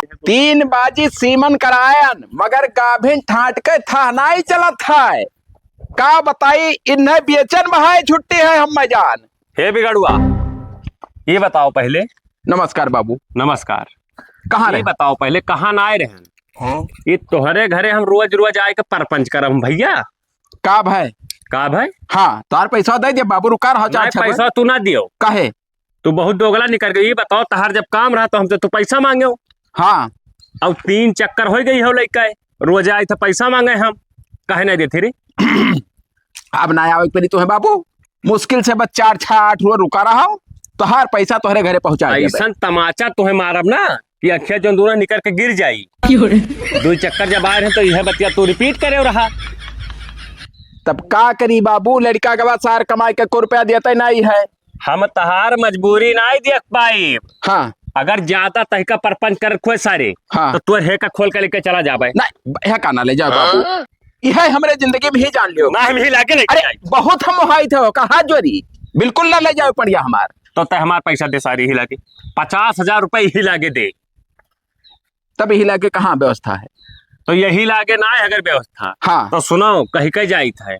तीन बाजी सीमन करायन मगर गाभिन ठाट के था नहीं चलत है। का बताई इन्हें बेचन में छुट्टी है हम जान। हे बिगड़ुआ, ये बताओ पहले। नमस्कार बाबू। नमस्कार। कहाँ ये रहे? बताओ पहले कहाँ ना आए रहे? ये तोहरे घरे हम रोज रोज आए के परपंच करम भैया। का भाई? का भाई? हाँ तार पैसा दे दे बाबू। रुका रहा नहीं, पैसा तू ना दियो। काहे? तू बहुत दोगला निकल गई। ये बताओ तहार जब काम रहा तो हमसे तू पैसा मांगे हो। हाँ अब 3 चक्कर हो गई हो लड़का, रोज आए तो पैसा मांगे हम। कहे नहीं देते रे? अब ना आवे पड़ी तो है बाबू। मुश्किल से बस 4-6-8 रोज रुका रहा हूँ तो हर पैसा तोहरे घरे पहुंचा ऐसा तमाचा तुम्हें मारब ना कि अखिया जो दोनों निकल के गिर जाई। 2 चक्कर जब आए हैं तो यह बतिया तू रिपीट करे रहा। तब का करी बाबू? लड़का के बाद सार कमाई के को रुपया देते नहीं है। हम तहार मजबूरी नहीं देख पाई। हाँ अगर ज्यादा तहका परपंच कर खोए सारे हाँ तो तू हे का खोल के लेके चला जाबे। नहीं यह का ना ले जाओ बाबू। यह हमरे जिंदगी में ही जान लियो। ना हम ही लाके लेके अरे जाई। बहुत हम मोहाई थे कहा जोरी। बिल्कुल ना ले जाओ पड़िया हमार। तो तय हमार पैसा दे सारी हिला के 50,000 रुपए ही लागे दे। तब हिला के कहाँ व्यवस्था है? तो यही लागे ना है अगर व्यवस्था। हाँ तो सुनो कही कह जाई था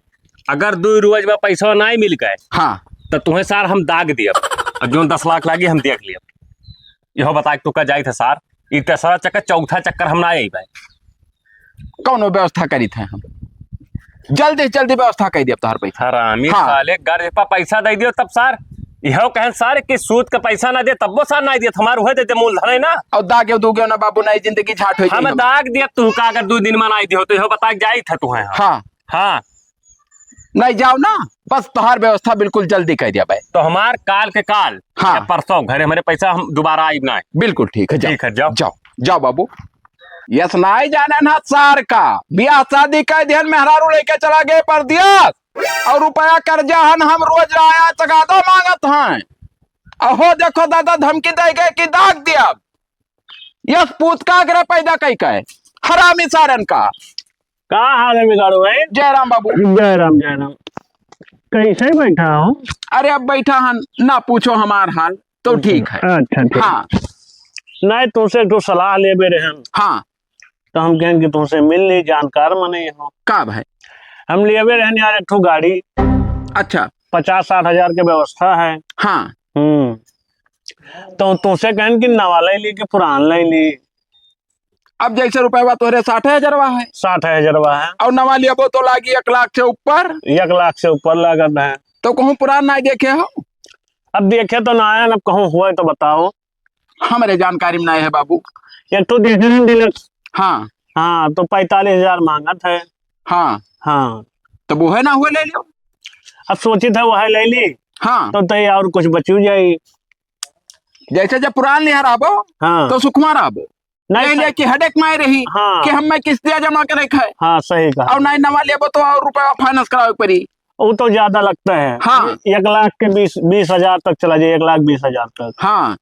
अगर 2 रोज में पैसा नहीं मिल गए हाँ तो तुम्हें सार हम दाग दियब और जो 10 लाख लागी हम देख लियब। यहो बता तू का जाई था सार। ई तेसरा चक्कर चौथा चक्कर हम ना आई भाई। कौन व्यवस्था करी थे हम? जल्दी जल्दी व्यवस्था कर दिया तोहर पैसा। हरामी हाँ। साले घर पर पैसा दे दियो तब सार यहो कहें सारे कि सूद का पैसा ना दे तब वो सार नहीं दिया हमारे हुए देते मूलधन है ना। और दागे दूगे ना बाबू नहीं जिंदगी झाट हो हम दाग दिया तू का अगर 2 दिन में नहीं दियो तो यहो बता जाई था तू है। हाँ हाँ नहीं जाओ ना बस तोहर व्यवस्था बिल्कुल जल्दी कर दिया भाई। तो हमार काल के काल हाँ। या परसों घरे हमारे पैसा हम दोबारा आई ना। बिल्कुल ठीक है। ठीक है, जाओ। जाओ जाओ बाबू। यस नहीं जाने ना सार का ब्याह शादी का ध्यान मेहरारू लेके चला गए पर दिया और रुपया कर्जा हन हम रोज आया चगादा मांगत हैं। अहो देखो दादा धमकी दे गए कि दाग दिया। यस पूत का ग्रह पैदा कई का है हरामी सारन का। का हाल है बिगाड़ो भाई? जयराम बाबू। जय राम जय राम। कैसे बैठा हो? अरे अब बैठा हन ना पूछो हमार हाल तो ठीक है। अच्छा ठीक। हाँ नहीं तुमसे जो सलाह ले बे रहे हम हाँ तो हम कहें कि तुमसे मिल ली जानकार मने हो। का भाई? हम लिए रहने यार एक ठो गाड़ी। अच्छा 50-60 हजार की व्यवस्था है। हाँ तो तुमसे कहें कि नवा ले ली कि पुरान ले ली। अब जैसे रुपया तोहरे 60,000 है 60,000 है और नवा लिया तो लागी 1 लाख से ऊपर। 1 लाख से ऊपर लागत है। तो कहूँ पुरान नहीं देखे हो? अब देखे तो ना आया, अब कहूँ हुआ तो बताओ। हमारे जानकारी में नहीं है बाबू। एक तो देखे हैं डीलक्स। हाँ हाँ तो 45,000 मांगत है। हाँ हाँ तो वो है ना हुए ले लो। अब सोची था वह ले ली हाँ तो तय और कुछ बचू जाई। जैसे जब पुरान लिया आबो हाँ तो सुकुमार आबो नहीं ले कि हेडेक में रही हाँ कि हम किस्तियां जमा कर रखा है। हाँ सही कहा। और नहीं नवा लिया तो और रुपया फाइनेंस करावे पड़ी। वो तो ज्यादा लगता है। हाँ 1 लाख के 20,000 तक चला जाए। 1,20,000 तक। हाँ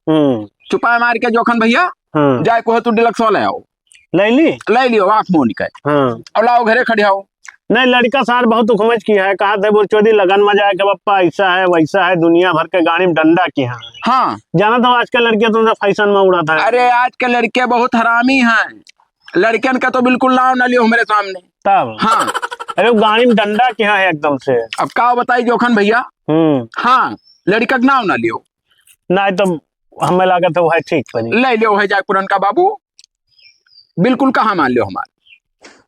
चुपाए मार के जोखन भैया हाँ जाए को तू डिलक्स वाले आओ ले ली। ले लियो आंख मुंह निकाल। हाँ और लाओ घरे खड़े आओ। नहीं लड़का सार बहुत उखमज किया है। कहा थे बुरचोदी लगन में जाए कि पप्पा ऐसा है वैसा है दुनिया भर के गाड़ी में डंडा की है। हाँ जाना था आजकल लड़कियां तुमसे फैशन में उड़ा था। अरे आज के लड़के बहुत हरामी हैं। लड़कियन का तो बिल्कुल नाम न लियो हमारे सामने। तब हाँ अरे वो गाड़ी में डंडा की है एकदम से। अब का बताई जोखन भैया। हाँ लड़का का नाम न लियो। नहीं तो हमें लागत है वो है ठीक पर ले लियो है जाए पुरन का बाबू। बिल्कुल कहाँ मान लियो हमारे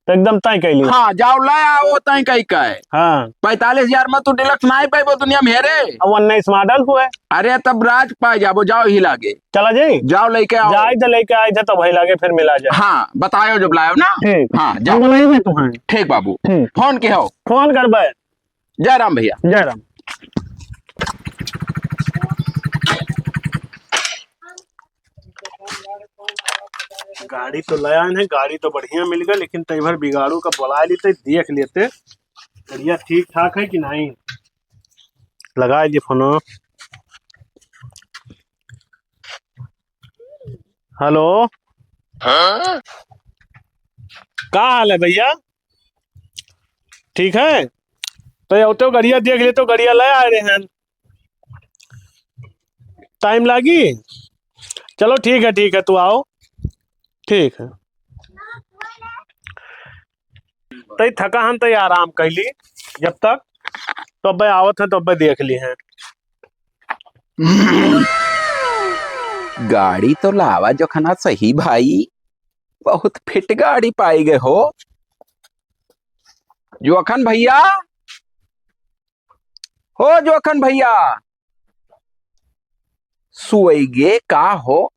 तो एकदम तय कर लियो। हाँ जाओ ले आओ तय कही का है। हाँ 45,000 में तू डिलक्स नहीं पाई वो दुनिया में हेरे। अब 19 मॉडल हुए। अरे तब राज पाए जाबो जाओ ही लागे। चला जाई जाओ लेके आओ। जाए तो लेके आए थे तो वही लागे फिर मिला जाए। हाँ बतायो जब लायो ना। ठीक हाँ जाओ बुलाएंगे तुम्हें। ठीक बाबू। ठीक। फोन के हो फोन कर बे। जय राम भैया। जय राम। गाड़ी तो लाया है। गाड़ी तो बढ़िया मिल गया लेकिन तई भर बिगाड़ू का बुला लेते देख लेते बढ़िया ठीक ठाक है कि नहीं। लगा लिए फोन। हेलो का हाल है भैया? ठीक है तो तो गड़िया देख ले तो गड़िया ले आ रहे हैं। टाइम लागी। चलो ठीक है तू आओ। ठीक है। तई थका हम तई आराम कैली जब तक, तो अब आवत है तो अब देख ली है। गाड़ी तो लावा जो खना सही भाई, बहुत फिट गाड़ी पाई गए हो। जोखन भैया, हो जोखन भैया, सुइगे का हो?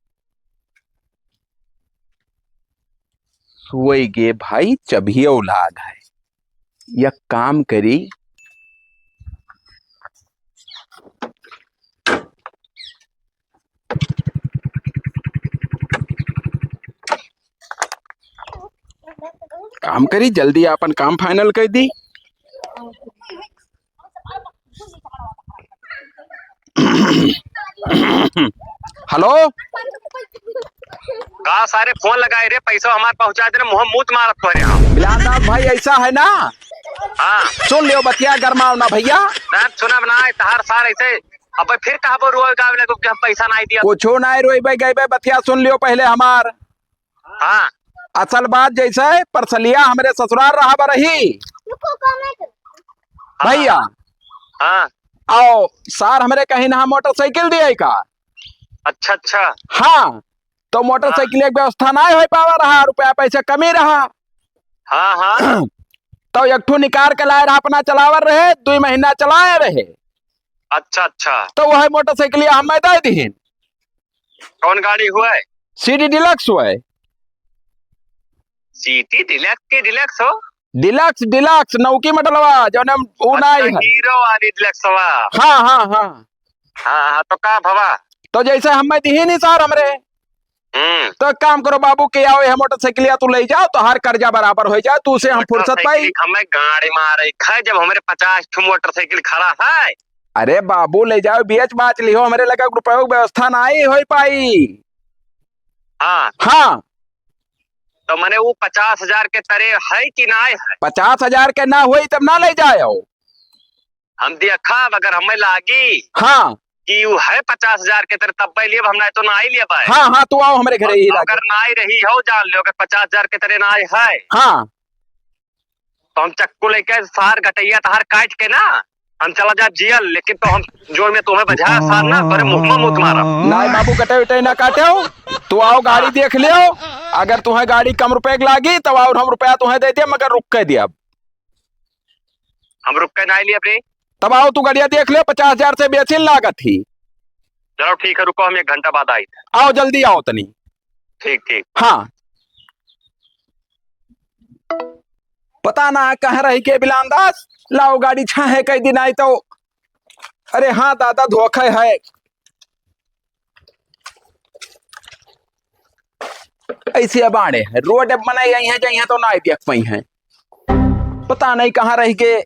सुइगे भाई चबिये औलाद है। यह काम करी, काम करी जल्दी अपन काम फाइनल कर दी। हेलो, कहा सारे फोन लगाए रे, पैसा हमारे पहुंचा दे, मुंह मूत मारत हो रे हम। बिलासदास भाई ऐसा है ना, हाँ सुन लियो बतिया गरमाओ ना भैया। सुना बना तहार सार ऐसे अब फिर कहा पर रोए गावले को कि हम पैसा नहीं दिया। कुछो नहीं रोई भाई गई बतिया सुन लियो पहले हमार। हाँ असल बात जैसे परसलिया हमरे ससुराल रहा रही भैया। हाँ आओ सार हमरे कहीं ना मोटरसाइकिल दिए का। अच्छा अच्छा। हाँ, तो मोटरसाइकिल की व्यवस्था नहीं हो पावा रहा, रुपया पैसा कमी रहा। हाँ हाँ तो एक ठू निकाल के लाए रहा, अपना चलावर रहे, 2 महीना चलाए रहे। अच्छा अच्छा। तो वह मोटरसाइकिल हम दे दी। कौन गाड़ी हुआ है? सीडी डिलक्स हुआ है। सीटी डिलक्स के डिलक्स हो? डिलक्स डिलक्स नौकी मटलवा जो ने अच्छा, हीरो वाली डिलक्स हुआ। हाँ हाँ हाँ। हाँ हाँ तो का भवा? तो जैसे हम दी नहीं सार हमरे, तो एक काम करो बाबू के आओ यह मोटरसाइकिल तू ले जाओ, तो हर कर्जा बराबर हो जाए, तू से हम फुर्सत पाई। हमें गाड़ी मार है जब हमारे 50 मोटरसाइकिल खड़ा है। अरे बाबू ले जाओ, बेच बाच लियो, हमारे लगा रुपये व्यवस्था नहीं हो पाई। हाँ हाँ, तो मैंने वो 50,000 के तरह है कि ना है? 50,000 के ना हुई तब ना ले जाओ। हम देखा अगर हमें लागी हाँ कि वो है 50,000 के तरह तब लिए हमने तो ना ही लिया पाए। हाँ हाँ, तू आओ हमारे घरे ही अगर ना ही रही हो जान लो, अगर 50,000 के तरह ना है हाँ, तो हम चक्कू लेके सार गटैया तहार काट के ना हम चला जा जियल, लेकिन तो हम जो में तुम्हें बजा सार ना पर मुंह में मुत मारा। नहीं बाबू कटे उटे ना काटे हो, तू आओ गाड़ी देख लियो। अगर तुम्हें गाड़ी कम रुपए की लागी तब और हम रुपया तुम्हें दे दिया, मगर रुक के दिया। हम रुक के ना लिए अपनी, तब आओ तू गाड़िया देख लियो, 50,000 से बेची लागत थी। चलो ठीक है, रुको हम 1 घंटा बाद आई थे। आओ जल्दी आओ तनी। ठीक ठीक। हाँ, पता ना कहाँ रही के बिलानदास, लाओ गाड़ी छा है कई दिन आई तो। अरे हाँ दादा धोखा है। ऐसे अबाड़े है, रोड अब बनाई आई है जहाँ तो ना देख पाई है, पता नहीं कहाँ रह के।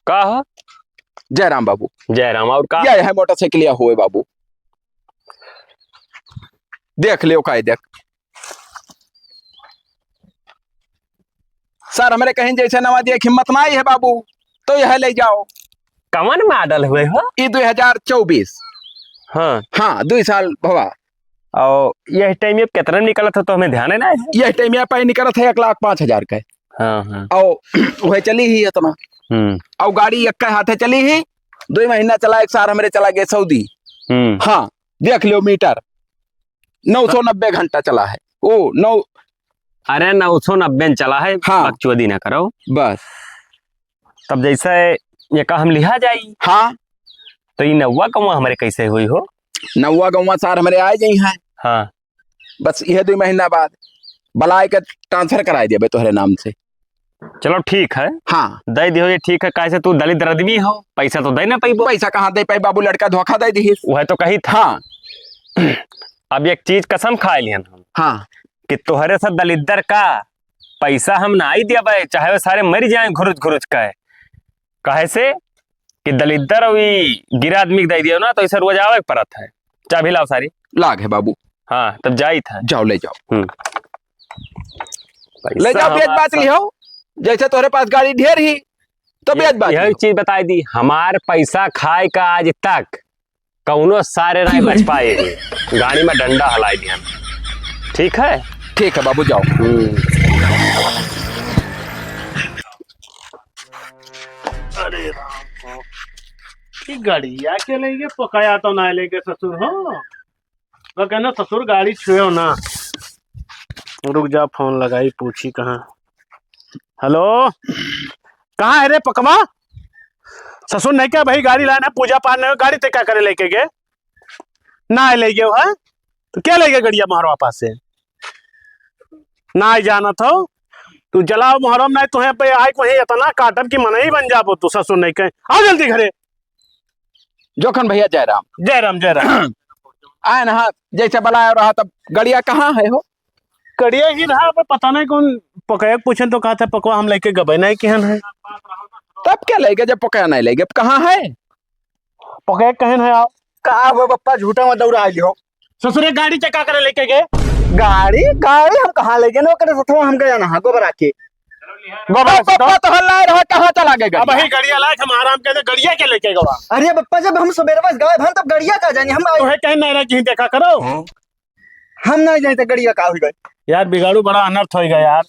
का जयराम बाबू। जयराम और का? यह है मोटरसाइकिल हुए बाबू, देख लियो का देख। सर हमारे कहीं जैसे नवा दिया हिम्मत ना है बाबू, तो यह ले जाओ। कौन मॉडल हुए हो? ये 2024। हाँ हाँ, 2 साल भवा। और यह टाइम में कितना निकला था तो हमें ध्यान है ना है? यह टाइम पे निकला था 1,05,000 का। हाँ हाँ। और वह चली ही इतना। और गाड़ी एक हाथे चली ही, 2 महीना चला, 1 साल हमारे चला गया सऊदी। हाँ देख लो मीटर, 990 घंटा चला है। ओ 9, अरे 990 चला है। हाँ बकचोदी ना करो बस। तब जैसे ये का हम लिहा जाई। हाँ, तो ये नौवा कौवा हमारे कैसे हुई हो? नौवा गौवा सार हमारे आए गई हैं। हाँ बस यह 2 महीना बाद बलाए के ट्रांसफर कराए दिया तुम्हारे नाम से। चलो ठीक है। हाँ दे दियो, ये ठीक है। कैसे तू दलित आदमी हो, पैसा तो दे ना पैबो। पैसा कहाँ दे पाई बाबू, लड़का धोखा दे दी। वह तो कही था। हाँ अब एक चीज कसम खाए लियन हम, हाँ, कि तुहरे से दलिद्दर का पैसा हम ना ही दिया भाई, चाहे वो सारे मर जाए घुरुच घुरुच का। कहे से कि दलिद्दर और गिरा आदमी दे दियो ना, तो इसे रोज आवे परत है। चाबी लाओ सारी। लाग है बाबू। हाँ तब जाई था। जाओ ले जाओ। ले पैसा जाओ, बेच बाच लियो। जैसे तुम्हारे पास गाड़ी ढेर ही, तो बेच बाच यही लियो। चीज बताई दी, हमार पैसा खाए का आज तक कौनो सारे नहीं बच पाए। गाड़ी में डंडा हलाई दिया। ठीक है। ठीक है बाबू जाओ। अरे राम, ये गाड़िया के लेके पकाया तो ना लेके ससुर हो। वो कहना ससुर गाड़ी छुए ना। रुक जा, फोन लगाई पूछी कहाँ। हेलो, कहाँ है रे पकवा? ससुर नहीं क्या भाई गाड़ी लाना पूजा पाठ नहीं गाड़ी ते क्या करे लेके गए ना ले गए है तो क्या ले गए गड़िया मोहरवा पास से ना ही जाना था तू जलाओ मोहरम नहीं तुम्हें पे आए वहीं इतना काटब की मन ही बन जाबो तू ससुर नहीं कहे। आओ जल्दी घरे। जोखन भैया जय राम। जय राम जय राम। आए ना जैसे बुलाया रहा तब गड़िया कहाँ है हो? कड़िया ही रहा पर पता नहीं कौन पकाया पूछे तो कहा था पकवा हम लेके गए नहीं कहन है। तब क्या लेगे जब पकाया नहीं लेगे कहाँ है? पकाया कहन है आप कहा वो बप्पा झूठा मत दौड़ा हो। ससुर गाड़ी चक्का करे लेके गए। गाड़ी गाड़ी हम कहाँ ले गए ना करे सथवा हम गए ना गोबर आके बप्पा तो हल्ला रहा कहाँ चला गए? अब वही गड़िया लायक हम आराम कहते गड़िया के लेके गवा। अरे बप्पा जब हम सवेरे बस गए भन तब गड़िया का जानी हम तुम्हें कहीं नहीं रहा कहीं देखा करो। हम नहीं जाए तो गड़िया का हो गए। यार बिगाड़ू बड़ा अनर्थ होगा यार।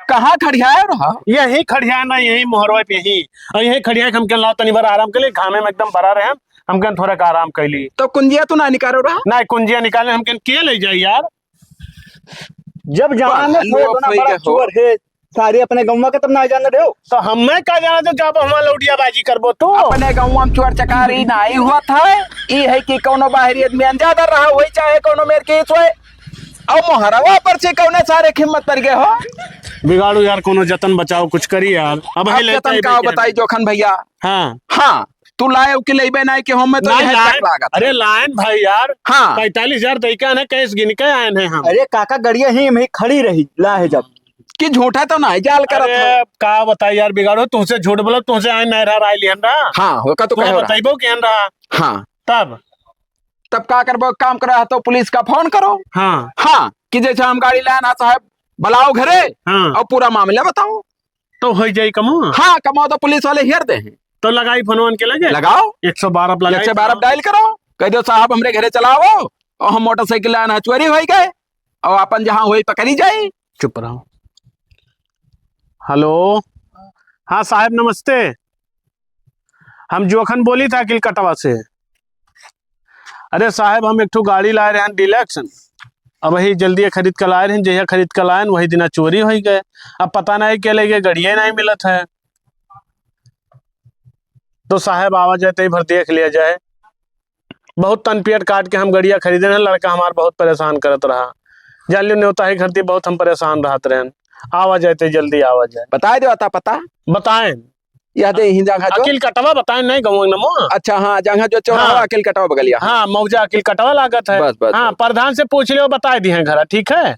कहाँ खड़िया रहा? यही खड़िया ना यही मोहरवा पे ही और यही खड़िया हम के लाओ तनी बार आराम के लिए घामे में एकदम भरा रहे हम के थोड़ा का आराम कर ली। तो कुंजिया तो ना निकालो रहा? ना कुंजिया निकाले हम के ले जाए यार। जब जाना में लोग थोड़ा वही बड़ा के हो। चुअर है सारे अपने गम्मा के तब ना जाने रहे हो। तो हमें का जाना तो जब हम लौटिया बाजी करबो तो अपने गाँव में चोर चकारी नहीं हुआ था। ये है कि कोनो बाहरी आदमी अंजादा रहा वही चाहे कोनो मेरे केस हुए और मोहरवा पर से कौने सारे हिम्मत पर गए हो। बिगाड़ू यार कोनो जतन बचाओ कुछ करी यार। अब अब जतन का बताई जोखन भैया। हाँ हाँ तू लाए के लेबे नहीं कि हम तो यही तक लागत। अरे लाइन भाई यार हाँ 45,000 तैका ने कैश गिन के आए हैं हम। अरे काका गड़िया ही में खड़ी रही ला है जब कि झूठा तो नहीं जाल करत हो। अरे का बताई यार बिगाड़ो तुमसे झूठ बोलो तुमसे आए नहीं रहा राय लियन रहा। हाँ होका तो तुम्हें कहो बताइबो केन रहा हाँ तब का करबो काम करा तो पुलिस का फोन करो। हाँ हाँ कि जैसे हम गाड़ी लाना साहब बुलाओ घरे हाँ और पूरा मामला बताओ। तो हो जाई कमो। हाँ कमाओ तो पुलिस वाले हियर दे हैं। तो लगाई फोनवन के लगे लगाओ 112 लगाई 112 डायल करो कह दो साहब हमरे घरे चलाओ और हम मोटरसाइकिल लाना चोरी हो गए और अपन जहाँ हुई पकड़ी जाए। चुप रहो। हेलो हाँ साहब नमस्ते। हम जोखन बोली था किलकटवा से। अरे साहब हम एक ठो गाड़ी लाए रहे हैं डिलक्स अब वही जल्दी खरीद कर लाए रहे हैं जहिया खरीद कर लाए वही दिन चोरी हो गए। अब पता नहीं क्या ले गए गड़िया नहीं मिलत है। तो साहब आवा जाए तो भर देख लिया जाए। बहुत तनपियट काट के हम गड़िया खरीदे हैं लड़का हमारा बहुत परेशान करत रहा जान लियो न्योता ही खरीदी बहुत हम परेशान रहते रहे। आवा जाए तो जल्दी आवा जाए। बता दो आता पता बताएं यह दे ही जगह जो अकिल कटवा बताएं नहीं गवो नमो। अच्छा हाँ जगह जो चौराहा हाँ। अकेल कटाओ बगलिया। हाँ मौजा अकिल कटवा लागत है। बस बस हाँ प्रधान से पूछ लियो बता दिए हैं घर ठीक है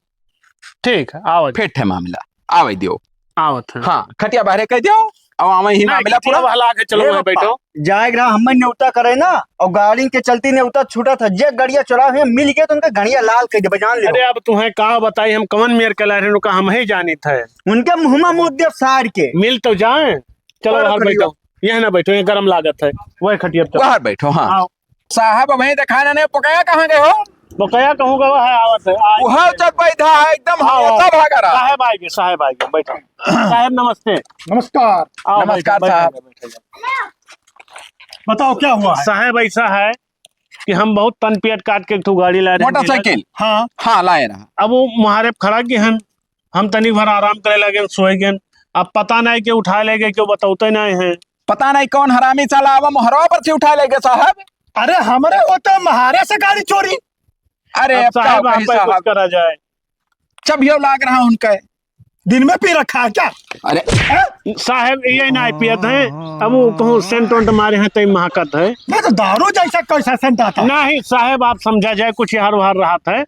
आओ फिट है मामला आवे दियो। आवत है। हाँ खटिया बाहरे कह दियो और आवे ही मामला पूरा वाला आके चलो ए वहाँ बप्पा, बैठो। जाएगा हम न्योता करे ना और गाड़ी के चलती न्योता छूटा था जे गड़िया चुरा हुए मिल गए तो उनका गड़िया लाल कह दे बजान ले अरे अब तुम्हें कहा बताई हम कवन मेयर के ला रहे हम ही जानी थे। उनके मुहमा मुँह देव सार के मिल तो जाए चलो और बाहर खटिया। बैठो यह ना बैठो ये गर्म लागत है वही खटिया पे बाहर बैठो। हाँ आओ। साहब वहीं दिखाना नहीं पकाया कहाँ गए हो? बकाया कहूँगा वह है आवत है वह जब बैठा है एकदम हमेशा भागा रहा। साहब आएंगे बैठो। साहब नमस्ते। नमस्कार आओ नमस्कार बैठो, साहब। बैठो, बैठो। बताओ क्या हुआ साहब ऐसा है कि हम बहुत तनपियट काट के एक ठो गाड़ी ला रहे हैं। मोटरसाइकिल हाँ हाँ लाए रहा। अब वो मुहारे खड़ा के हन हम तनी भर आराम करे लगे सोए गए। अब पता नहीं कि उठा ले गए क्यों बताते नहीं है। पता नहीं कौन हरामी साला आवा मोहरवा पर से उठा लेगे साहब। अरे हमारे वो तो महारे से गाड़ी चोरी। अरे अब अब क्या साहब आप कही पे कुछ साहब करा जाए। चबियो लाग रहा उनके। दिन में पी रखा है क्या? अरे साहब ये नहीं पियत है अब वो कहूँ सेंट वेंट मारे हैं तई महकत है। नहीं तो दारू जैसा कैसा सेंट आता। नहीं साहब आप समझा जाए कुछ यार वहार रहा था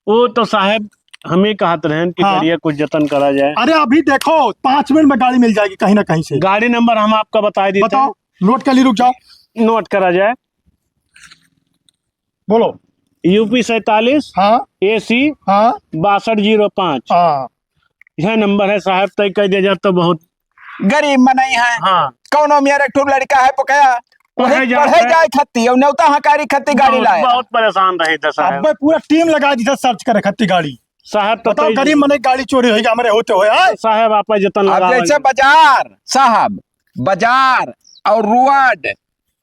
वो तो साहब हमें कहत रहे कि हाँ। करिए कुछ जतन करा जाए। अरे अभी देखो 5 मिनट में गाड़ी मिल जाएगी कहीं ना कहीं से। गाड़ी नंबर हम आपका बता देते बताओ नोट कर ली रुक जाओ नोट करा जाए। बोलो। यूपी 47 हाँ AC हाँ 6205 हाँ यह नंबर है साहब तय कह दिया जाए तो बहुत। गरीब में नहीं है हाँ कौनो मेरा एक ठो लड़का है पकाया पढ़े जाए खत्ती और नेवता हकारी खत्ती गाड़ी लाए बहुत परेशान रहे थे साहब। अब पूरा टीम लगा दी था सर्च करे खत्ती गाड़ी। साहब तो बताओ गरीब मने गाड़ी चोरी होगी हमारे होते हुए आए। साहब आप जतन अब लगा जैसे बाजार साहब, बाजार और रोड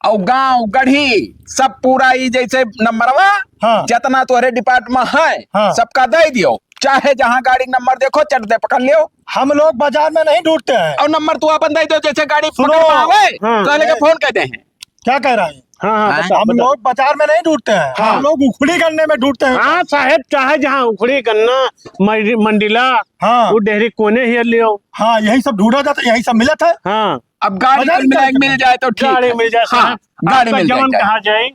और गांव गढ़ी सब पूरा ही जैसे नंबरवा हाँ। जितना तोहरे डिपार्टमेंट है हाँ। सबका दे दियो, चाहे जहाँ गाड़ी नंबर देखो चट दे पकड़ लियो हम लोग बाजार में नहीं ढूंढते हैं। और नंबर तू अपन दे दो, जैसे गाड़ी सुनो। पकड़ पावे हाँ। तो लेके फोन कर दे हैं। क्या कह रहे हैं? हाँ हाँ हाँ, बताओ, हम बताओ। लोग बाजार में नहीं ढूंढते हैं। हाँ। हम लोग उखड़ी करने में ढूंढते हैं। हाँ साहब, चाहे जहाँ उखड़ी गन्ना मंडिला हाँ वो डेहरी कोने ही लियो। हाँ यही सब ढूंढा जाता है, यही सब मिला था। हाँ अब गाड़ी बाजार मिल जाए तो ठीक गाड़ी है। मिल जाए हाँ, साहब। गाड़ी आपका मिल जवन जाए कहा जाए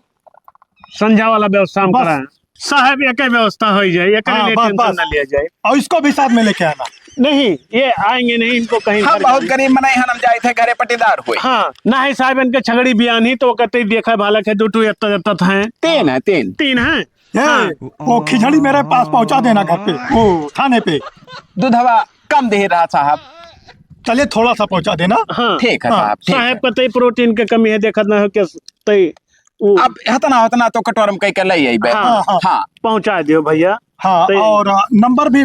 संझा वाला व्यवस्था हम बस। कराएं साहब, एक व्यवस्था हो जाए, एक हाँ, लिए बस, टेंशन बस। न लिया जाए। और इसको भी साथ में लेके आना। नहीं ये आएंगे नहीं, इनको कहीं हम घर बहुत जाए। गरीब मनाई हम जाए थे घरे पटीदार हुए। हाँ ना ही साहब इनके छगड़ी बियान ही तो कहते देखा भालक है, दुटू एत्ता हैं, तीन है तीन। तीन हैं। ये, हाँ। वो खिचड़ी मेरे पास पहुंचा देना घर पे, वो थाने पे। दूधवा कम दे रहा साहब। चलिए थोड़ा सा पहुंचा देना। हाँ ठीक है हाँ, साहब, ठीक है। साहब का तई प्रोटीन के कमी है, देखत ना हो के तई वो अब हतना तो कटोरम कह के लई आई हाँ, हाँ। हाँ पहुंचा दियो भैया। हाँ तो- और नंबर भी।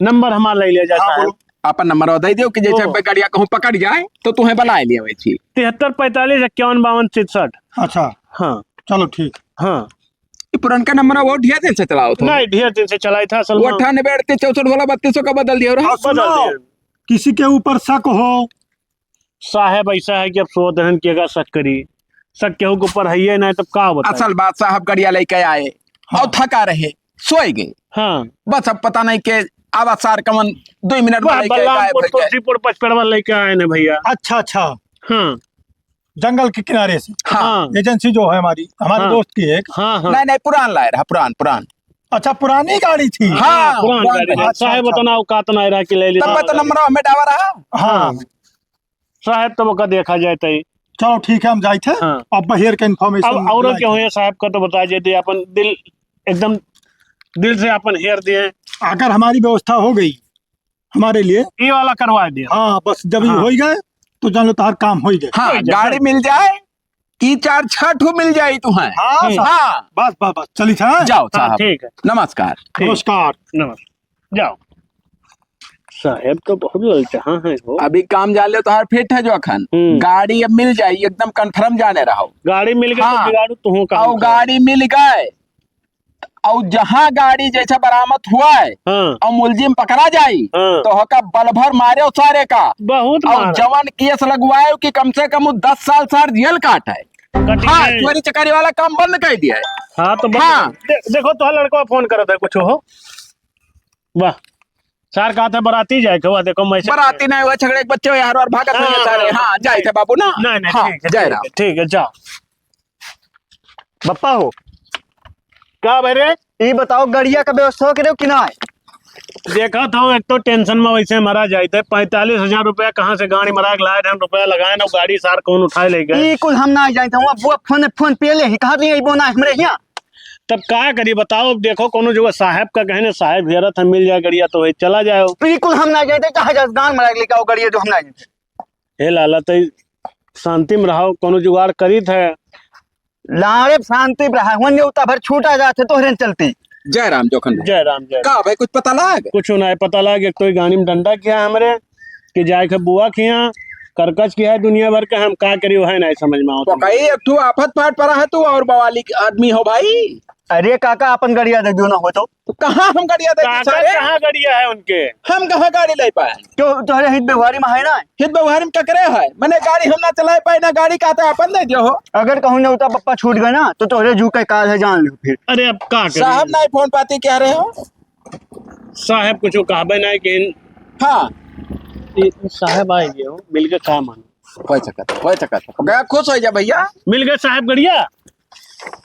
नंबर हमारा ले लिया जाए हाँ, साहब। बोलो। अपन नंबर दे दियो कि जैसे ओ। गाड़िया कहूँ पकड़ जाए तो तुम्हें बनाए लिया वैसी। 73 45 51 52 67। अच्छा हाँ चलो ठीक। हाँ ये पुरानका नंबर वो ढिया दिन से चलाओ तो नहीं ढेर दिन से चलाई था असल वो में। 98 38 64 वाला 3200 का बदल दिया रहा। और सुनो, बदल दिए। किसी के ऊपर शक हो। साहब ऐसा है कि अब सो दहन किएगा शक करी, शक केहू के ऊपर है ही नहीं तब का बता। असल बात साहब गाड़िया लेके आए हाँ। और थका रहे सोए गए, हाँ बस अब पता नहीं के आवाज सार कमन 2 मिनट में वह लेके गायब बल्लामपुर हो गए। तुलसीपुर पचपेड़वा लेके आए ने भैया। अच्छा अच्छा, हाँ जंगल के किनारे से हाँ एजेंसी जो है हमारी, हमारे हाँ। दोस्त की एक। हाँ हाँ नहीं पुरान लाए रहा, पुरान अच्छा पुरानी गाड़ी थी। हाँ पुरान पुरान गाड़ी है। अच्छा, साहब अच्छा। बताना औकात ना रहा कि ले ली। तब मैं तो नंबर हमें डावा रहा। हाँ साहब तो का देखा जाए तई। चलो ठीक है, हम जाए थे। हाँ। अब बहिर के अब इन्फॉर्मेशन औरों के हुए साहब का तो बता देते, अपन दिल एकदम दिल से अपन हेर दिए, अगर हमारी व्यवस्था हो गई हमारे लिए, ये वाला करवा दिया। हाँ बस जब ये हाँ। हो ही गए तो जान लो तार काम हो ही गए। हाँ कोई जगह- गाड़ी मिल जाए की 4-6 मिल जाए तुम्हें। हाँ साहब, हाँ बस बस बस चली था। जाओ हाँ साहब, ठीक है, नमस्कार। ठीक। नमस्कार। नमस्कार, जाओ। साहब तो बहुत ललचा है हो। अभी काम जान लो तो हर फिट है जो अखन गाड़ी अब मिल जाए एकदम कंफर्म जाने रहो। गाड़ी मिल गई हाँ। तो बिगाड़ू तू का। और गाड़ी मिल गए और जहाँ गाड़ी जैसा बरामद हुआ है हाँ और मुलजिम पकड़ा जाई हाँ। तो होका बल भर मारे सारे का बहुत और मारा। जवान केस लगवाए कि कम से कम 10 साल सार जेल काट है। कटी हाँ है। चोरी चकारी वाला काम बंद कर दिया है। हाँ तो हाँ। देखो तो लड़का फोन करा था कुछ हो। वाह सार कहा था बराती जाए हुआ, देखो मैं बराती नहीं हुआ झगड़े के बच्चे यार और भागत हाँ, हुए सारे। हाँ, हाँ जाए थे बाबू ना। नहीं नहीं हाँ, ठीक है, जय ठीक राम। है, ठीक है जाओ। बप्पा हो, क्या भरे ये बताओ गाड़िया का व्यवस्था हो कि ना है? देखा था एक तो टेंशन में वैसे मरा जाए थे। 45,000 रुपया कहाँ से गाड़ी मरा के लाए थे, हम रुपया लगाए ना गाड़ी सार कौन उठाए ले गए। ये कुल हम ना जाए थे, वहाँ बुआ फोन पे ले ही कहा नहीं बोना है हमारे यहाँ। तब क्या करी बताओ, देखो कोनो जो साहब का कहने साहब हेरत है मिल जाए गड़िया तो वही चला जाओ। बिल्कुल हम ना जाए थे, चाहे गान मरा के लेके आओ गाड़िया जो हम ना जाए थे। हे लाला तो शांति में रहो, कोनो जुगाड़ करी थे। लारे शांति रहा वन्य उता भर छूटा जाते तो हरन चलती। जय राम जोखन भाई। जय राम जय राम। का भाई कुछ पता लग? कुछ नहीं पता लगे, कोई गानी में डंडा किया हमरे कि जाए के बुआ किया करकच किया है दुनिया भर के, हम का करी है नहीं समझ में तो आता। कई एक ठो आफत फाट पड़ा है तू और बवाली आदमी हो भाई। अरे काका अपन गाड़िया दे दो ना हो तो कहाँ हम गाड़िया दे दी सारे? कहाँ गड़िया है उनके। हम कहाँ गाड़ी ले पाए? क्यों तुम्हारे हित व्यवहारी में है ना। हित व्यवहार में ककरे है, मैंने गाड़ी हम ना चला पाए ना गाड़ी का अपन दे दियो हो। अगर कहूँ ना उता पप्पा छूट गए ना तो तोहरे जू का काल है जान लो फिर। अरे अब का साहब करी, नहीं फोन पाती क्या रहे हो? साहब कुछ कहबे नहीं कि हाँ साहब आएंगे हो मिल के का मानो। कोई चक्कर गया खुश हो जा भैया। मिल गए साहब गड़िया।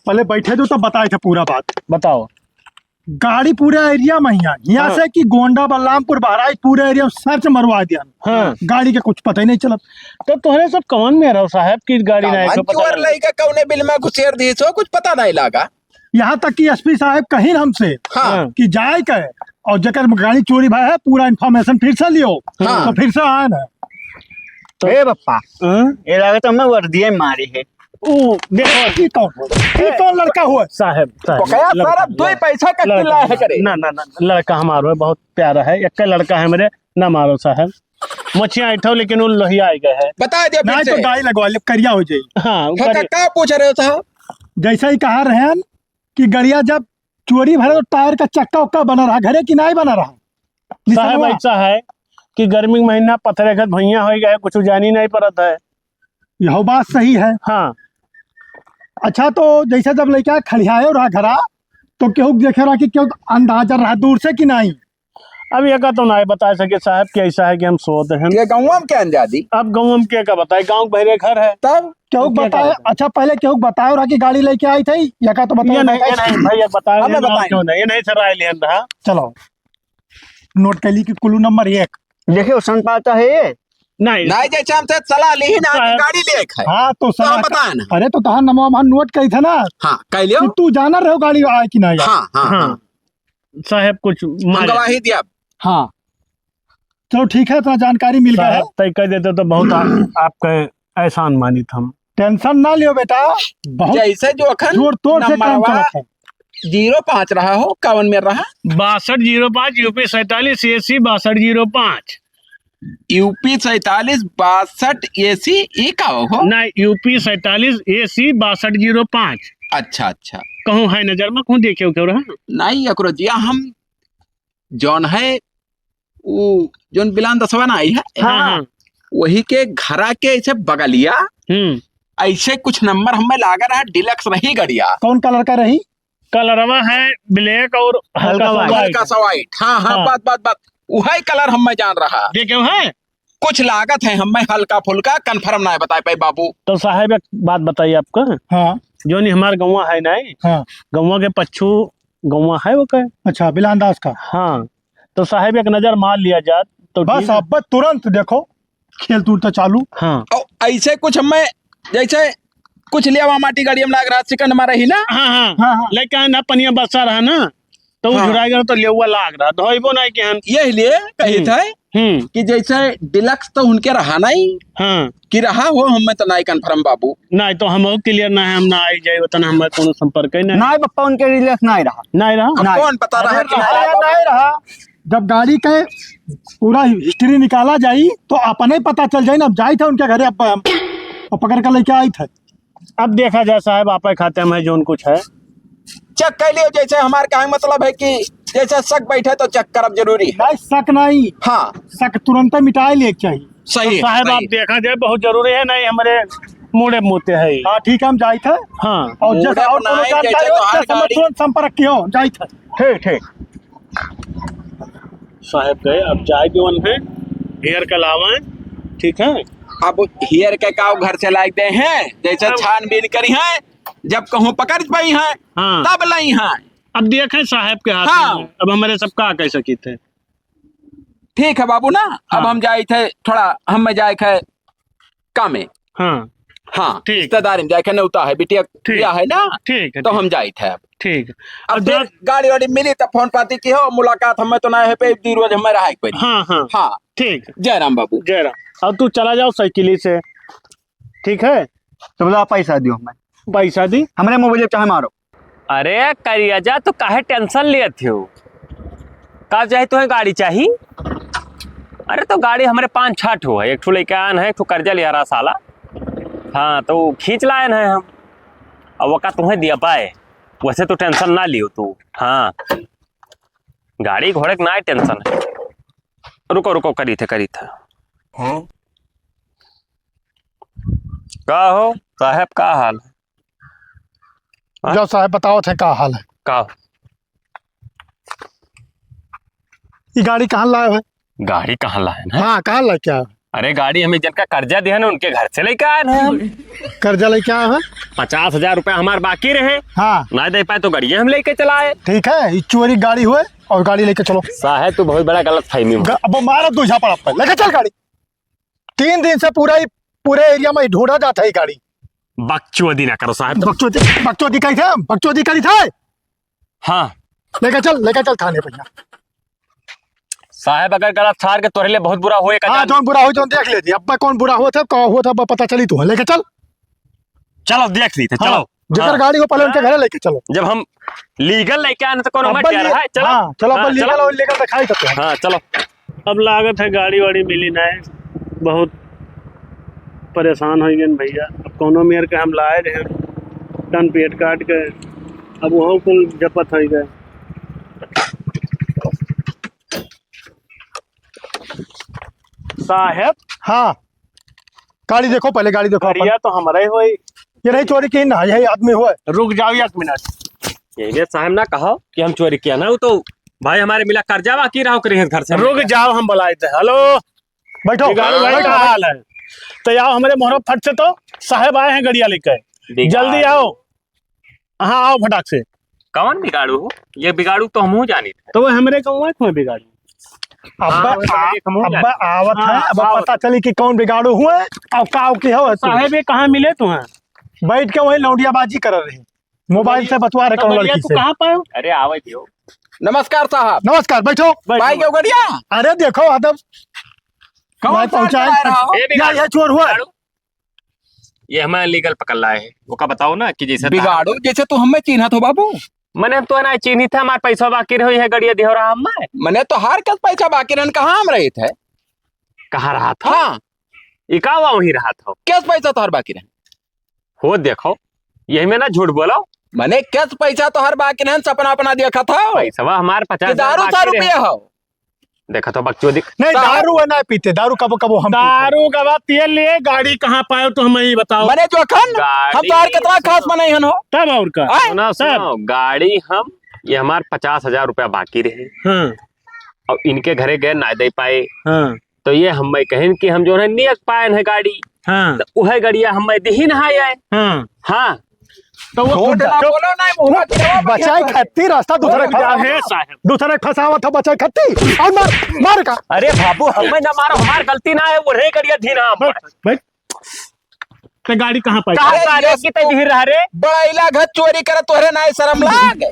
पहले बैठे तो तब बताए थे पूरा बात। बताओ गाड़ी पूरे एरिया में ही है, यहाँ हाँ। से कि गोंडा बलरामपुर बहराइच पूरे एरिया में सर्च मरवा दिया। हाँ। गाड़ी के कुछ पता ही नहीं चला। तो तुम्हारे सब कौन में रहो साहब की गाड़ी नहीं तो पता चोर लई के कौने बिल में घुसेर दी सो कुछ पता नहीं लगा। यहाँ तक कि एसपी साहब कहीं हमसे हाँ कि जाए के और जकर गाड़ी चोरी भाई है पूरा इन्फॉर्मेशन फिर से लियो। हाँ। तो फिर से आए ना। ए बप्पा हाँ? ये लागत हमें वर्दिया मारी है। देखो ये कौन लड़का हुआ? साहब पकाया सारा दो ही पैसा का किला है करे। ना ना ना लड़का हमारो है, बहुत प्यारा है, एक लड़का है मेरे, ना मारो साहब। मछियाँ ऐठो लेकिन वो लोहिया आ गए है। बता दिया नहीं फिर तो से। गाड़ी लगवा ले, करिया हो जाएगी। हाँ हाँ, क्या पूछ रहे हो साहब? जैसा ही कहा रहे हैं कि गड़िया जब चोरी भरे तो टायर का चक्का उक्का बना रहा, घरे कि नहीं बना रहा? साहब निसलवा। ऐसा है कि गर्मी के महीना पथरे घर भैया हो गए, कुछ जानी नहीं पड़ता है। यह बात सही है। हाँ अच्छा, तो जैसे जब लड़का खड़ियाए रहा घरा, तो केहू देखे रहा कि क्यों अंदाजा रहा दूर से कि नहीं? अब ये का तो नहीं बता सके साहब कि ऐसा है कि हम सोते हैं। ये गाँव में क्या अंजादी? अब गाँव में क्या का बताए, गाँव भरे घर है। तब केहू क्या बताए? करेगा? अच्छा, पहले केहू बताया रहा कि गाड़ी लेके आई थी, या का तो ये बताया नहीं भैया बताए हमें बताएं। क्यों नहीं, ये नहीं सराय लियन रहा। चलो नोट कर ली कि कुल्लू नंबर 1। देखियो सन पाता है ये। नहीं नहीं जैसे हमसे सलाह ली ही ना कि साहब। गाड़ी ले खाए। हाँ तो तो सलाह हम बताए ना। अरे तो कहा नमवा नोट करी था ना हाँ कह लियो। कि तू जाना रहो गाड़ी आए कि नहीं आए। हाँ हाँ हाँ हाँ साहब कुछ हम मारे गवाही दिया। हाँ चलो ठीक है, इतना जानकारी मिल गया है। साहब तय कर देते तो बहुत आपका एहसान मानित हम। टेंशन ना लियो बेटा, बहुत जैसे जो अखन जोर तोड़ से काम नंबरवा चलत है। 05 रहा हो, कवन में रहा 6205 यूपी 47 AC 6205। यूपी 47 62 AC ई का हो। नहीं यूपी 47 AC 6205। अच्छा अच्छा कहूँ है नजर में, कहूँ देखे क्यों रहा। नहीं अकरो जिया हम जौन है वो जौन बिलान दसवा ना आई है हाँ हाँ वही के घरा के ऐसे बगलिया ऐसे कुछ नंबर हमें लागा रहा डिलक्स रही गड़िया। कौन कलर का रही? कलरवा है ब्लैक और हल्का white। व्हाइट। हल्का सा व्हाइट। हाँ हाँ हाँ। बात वही कलर हमें जान रहा। देखे है कुछ लागत है हमें हल्का फुल्का कंफर्म ना बता पाए बाबू। तो साहब एक बात बताइए आपका, हाँ जो नहीं हमारे गौवा है नहीं, हाँ गौवा के पच्छू गौवा है वो कहे। अच्छा, बिलानदास का। हाँ तो साहब एक नजर मार लिया जाए तो बस ठीक है। अब तुरंत देखो, खेल तूर तो चालू। हाँ और ऐसे कुछ हमें जैसे कुछ लिया माटी गाड़ी में लाग रहा चिकन मारा ही ना। हाँ हाँ हाँ हाँ लेकिन ना पनिया बसा रहा ना, तो वो हाँ। झुराएगा तो लेवा लाग रहा धोइबो नहीं के हम। ये लिए कही थे कि जैसे डिलक्स तो उनके रहा नहीं हाँ कि रहा हो हमें तो नहीं कंफर्म बाबू। नहीं तो हम क्लियर ना है, हम ना आई जाए उतना हमारे कोनो संपर्क ही नहीं। ना पप्पा उनके रिलेक्स नहीं रहा। नहीं रहा। अब कौन पता रहा कि रहा नहीं या रहा नहीं रहा, जब गाड़ी के पूरा हिस्ट्री निकाला जाई तो अपने ही पता चल जाए ना। अब जाई थे उनके घरे, अब पकड़ कर लेके आई थे। अब देखा जाए साहब आप खाते में जो कुछ है। चेक कर लियो। जैसे हमारे का मतलब है कि जैसे शक बैठे तो चेक करब जरूरी है। नहीं शक नहीं, हाँ शक तुरंत मिटाए ले चाहिए। सही है, साहब आप सही है। देखा जाए बहुत जरूरी है, नहीं हमारे मुड़े मुते है। हाँ ठीक है, हम जाई थे। हाँ और जैसे मुड़े और बनाए, कोनो जानकारी जैसे हो तो हर तो गाड़ी- तुरंत संपर्क कियो, जाई थे। ठीक ठीक। साहब गए अब जाए जो है हेयर कलावा, ठीक है। अब हियर के काव घर से लायक दे हैं जैसे अब- छानबीन करी है, जब कहूँ पकड़ पाई है हाँ तब लाई है। अब देखें साहब के हाथ हाँ। में, अब हमारे सब का कह सकी थे। ठीक है बाबू ना। अब हाँ। हम जाए थे थोड़ा हम जाए थे कामे। हाँ हाँ ठीक। रिश्तेदारी में जाए थे नौता है बिटिया बिया है ना, ठीक है तो हम जाए थे। अब ठीक है। अब अब फिर गाड़ी वाड़ी मिली तो फोन पाती की हो मुलाकात हमें तो ना है पे दी रोज हमें रहा कोई। हाँ हाँ हाँ ठीक है। जय राम बाबू। जय राम। अब तू चला जाओ साइकिली से, ठीक है। तो बोला पैसा दियो मैं, पैसा दी। हमारे मोबाइल चाहे मारो। अरे करिया जा तो काहे टेंशन लिए थियो, का चाहे तुम्हें गाड़ी चाहिए? अरे तो गाड़ी हमारे 5-6 ठो है, एक ठो लेके आन है, एक ठो कर्जा लिया रहा साला। हाँ तो खींच लायन है हम, अब वो का तुम्हें दिया पाए, वैसे तो टेंशन ना लियो तू। हाँ गाड़ी घोड़े के ना टेंशन है। रुको रुको करी थे का हो साहब का हाल है? हाँ? जो साहब बताओ थे का हाल है। का ये गाड़ी कहाँ लाए हो? गाड़ी कहाँ लाए हैं? हाँ कहाँ लेके आए हो? अरे गाड़ी हमें जिनका कर्जा दिया ना उनके घर से लेके आए हैं हम। कर्जा लेके आए हो? 50,000 रुपया हमारे बाकी रहे, हाँ ना दे पाए तो गाड़ियां हम लेके चलाए। ठीक है, ये चोरी गाड़ी हुए और गाड़ी लेके चलो। साहब तू बहुत बड़ा गलत फहमी में। अब मारो दो झापड़ पर लेके चल गाड़ी। 3 दिन से पूरे एरिया में ढूंढा जाता है गाड़ी। बकचोदी ना करो साहब। बकचोदी कही थे, बकचोदी करी थे। हाँ लेके चल थाने भैया। साहब अगर गलत छाड़ के तोरे लिए बहुत बुरा होएगा। हाँ जान। जौन बुरा हो जो देख लेती। अब कौन बुरा हुआ था कहाँ हुआ था अब पता चली तू लेके चल। चलो देख ली थे, चलो। जेकर हाँ, गाड़ी को पहले उनके घरे लेके चलो। जब हम लीगल लेके आने तो कौन मत अब्बा जा रहा है, चलो। हाँ, चलो हाँ, अपन लीगल चलो। और लीगल दिखाई देते हैं। हाँ चलो। अब लागत है गाड़ी वाड़ी मिली ना है, बहुत परेशान हो गए भैया। अब कोनो मेयर के हम लाए रहे टन पेट काट के, अब वहाँ कुल जपत हो गए। साहब हाँ, गाड़ी देखो, पहले गाड़ी देखो अपन। गाड़िया तो हमारा ही होई। ये नहीं चोरी की ना, यही आदमी हुआ है। रुक जाओ 1 मिनट। ये साहब ना कहो कि हम चोरी किया ना, वो तो भाई हमारे मिला कर्जा बाकी रहो करे घर से। रुक जाओ, हम बुलाए थे। हेलो बैठो बिगाड़ू भाई, क्या हाल है? तो आओ हमारे मोहरम फट से, तो साहब आए हैं गड़िया लेकर, जल्दी आओ। हाँ आओ फटाक से। कौन बिगाड़ू हो? ये बिगाड़ू तो हम जानी थे। तो वो हमारे कौन है बिगाड़ू? अब्बा अब्बा आवत है, अब हाँ, पता चली कि कौन बिगाड़ू हुआ है और का की हो। साहब ये कहाँ मिले तुम्हें? बैठ के वही लौंडियाबाजी कर रहे हैं, मोबाइल से बतवा रहे कौन लड़की से। कहाँ पाए? अरे आवे दियो। नमस्कार साहब। नमस्कार, बैठो। भाई क्यों गड़िया अरे देखो अदब कौन सा पहुंचाए चला रहा हो? ए, बिगाड़ू। ये चोर हुआ है। बिगाड़ू। ये हमारे लीगल पकड़ लाए है, वो का बताओ ना कि जैसे बिगाड़ो जैसे तू हमें चिन्हत हो बाबू। मैंने तो ना चीनी था, हमारे पैसा बाकी रही है गड़िया दिहो रहा हमारे। मने तो हर कस पैसा बाकी रहन कहाँ हम रहे थे। कहाँ रहा था? हाँ, इकावा वहीं रहा था। कैस पैसा तो हर बाकी रहन। हो देखो, यही में ना झूठ बोलो। मने कैस पैसा तो हर बाकी रहन, सपना अपना देखा था। पैसा हमारे 50,000 दारू बाकी 100 रहे। रुपया हो। देखा तो बकचोदी। नहीं, दारू है ना पीते, दारू कबो कबो हम पीते हैं। दारू का बात ये लिए, गाड़ी कहाँ पाए तो हमें ही बताओ। मने जो अखन गाड़ी- हम तो हर कितना खास मनाई हन हो। तब और का? आए? सुनो सुनो, गाड़ी हम ये हमारे 50,000 रुपया बाकी रहे हाँ और इनके घरे गए ना दे पाए, हाँ तो ये हम कहें कि हम जो है नियत पाए है गाड़ी, हाँ तो वह गड़िया हम दही नहा आए। हाँ। हाँ तो वो झूठ ना बोलो ना, मुंह की जवाब बचाए बढ़िया खत्ती रास्ता दूसरे है साहब। दूसरे फंसावत हो, बचाए खत्ती और मार का। अरे बाबू हमें ना मारो, हमारी गलती ना है, वो रे गड़िया धी ना भाई तो गाड़ी कहाँ पाई? कहाँ? धीर रहा रे। बड़ाइला घर चोरी करे तोहरे ना शर्म लाग।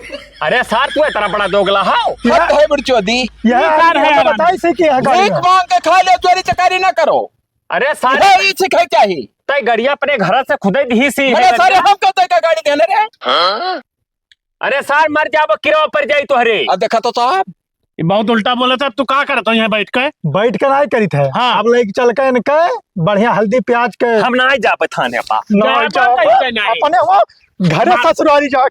अरे सार तू इतना बड़ा दोगला हाओ। हद है बुढ़चोदी। कार है। बताई से कि है गाड़ी भीख में। मांग के खा ले, चोरी चकारी ना करो। अरे सारे ये सिखाई चाहिए। तय गड़िया अपने घर से खुद ही धी सी मने है। सारे हम कहते का गाड़ी देने रे। अरे सार मर जाबो किरो पर जाई तोहरे। अब देखा तो साहब ये बहुत उल्टा बोला था। तू कहाँ करता यहाँ बैठ के? बैठ के नहीं करी थे। हाँ। अब लेके चल के इनके बढ़िया हल्दी प्याज के हम ना जा पे थाने पा। नहीं जाओ, कैसे नहीं? अपने वो घरे ससुरारी जाए,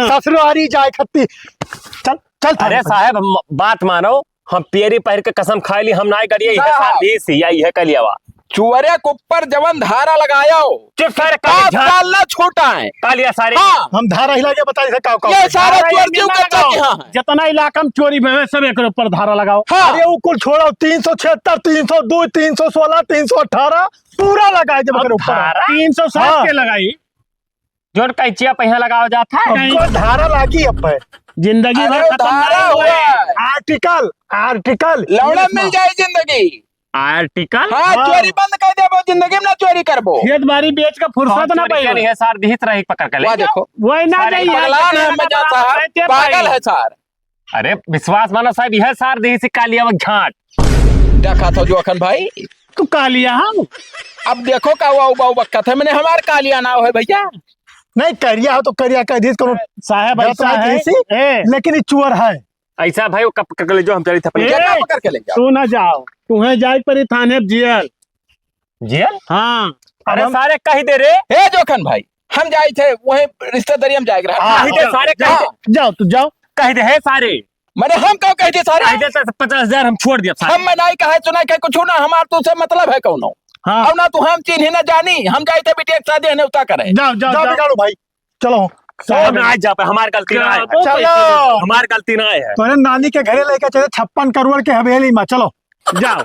ससुरारी जाए खत्ती। चल चल थाने अरे पर। साहब बात मानो, हम पेरी पहर के कसम खा ली, हम ना करिए यह साहब। साल दी सी या यह कलियावा। चुअरे के ऊपर जवन धारा लगाया हो, चुप सर पाँच साल ना छूटा है। कालिया सारे। हाँ, हम धारा हिला के बताई थे काव काव ये पे। सारा धारा चोर ये क्यों ना करता लगाओ। है यहाँ? जितना इलाका में चोरी में सब एक ऊपर धारा लगाओ। हाँ, अरे वो कुल छोड़ो, 376, 302, 316, 318 पूरा लगाए जब अगर ऊपर है। 360 हाँ। के लगाई। जोर कैचिया पहिया लगाओ जाता है। हमको धारा लागी अब है। जिंदगी अरे भर खत्म धारा नहीं हुआ हुए। है। आर्टिकल लौड़ा मिल जाए जिंदगी। आर्टिकल हाँ, चोरी बंद कर देबो, जिंदगी में ना चोरी करबो। खेत बाड़ी बेच का फुर्सत ना पाई। नहीं है सार दी रही पकड़ के ले वाह जाओ। देखो, वही ना सारे जाइए। पगलान है मजा साहब, पागल है सार। अरे विश्वास मानो साहब, यह सार दी सी कालिया घाट। देखा था जो अखन भाई। तू कालिया हम अब देखो का हुआ उबा बक्कत है, मैंने हमार कालिया नाव है भैया। नहीं करिया हो तो करिया कह दी करो, साहब गलत ऐसा बात है। ऐसी। ए, लेकिन ये चोर है। ऐसा भाई वो कब पकड़ ले जो हम चली थे अपने। ए, क्या पकड़ के ले जाओ? तू ना जाओ, तुम्हें जाए पर थाने जेल। जेल? हाँ अरे हम- सारे कही दे रे। हे जोखन भाई, हम जाए थे वही रिश्तेदारी हम जाए रहे। कही दे सारे कही हाँ। दे। जाओ तू जाओ। कही दे है सारे। मैंने हम कहो कहते कही सारे। दे तो 50,000 हम छोड़ दिया सारे। हम मैं नहीं कहा सुना कह कुछ ना, हमार तुझसे मतलब है कौनो। हाँ और ना तू हम चिन्ह ना जानी, हम जाए थे बेटी एक शादी है उता करे। जाओ जाओ जाओ जाओ। बिगाड़ो भाई, चलो। हम आज जा पे हमारी गलती ना है। चलो हमारी गलती ना है। तोरे नानी के घरे लेके चले 56 करोड़ के हवेली में, चलो। जाओ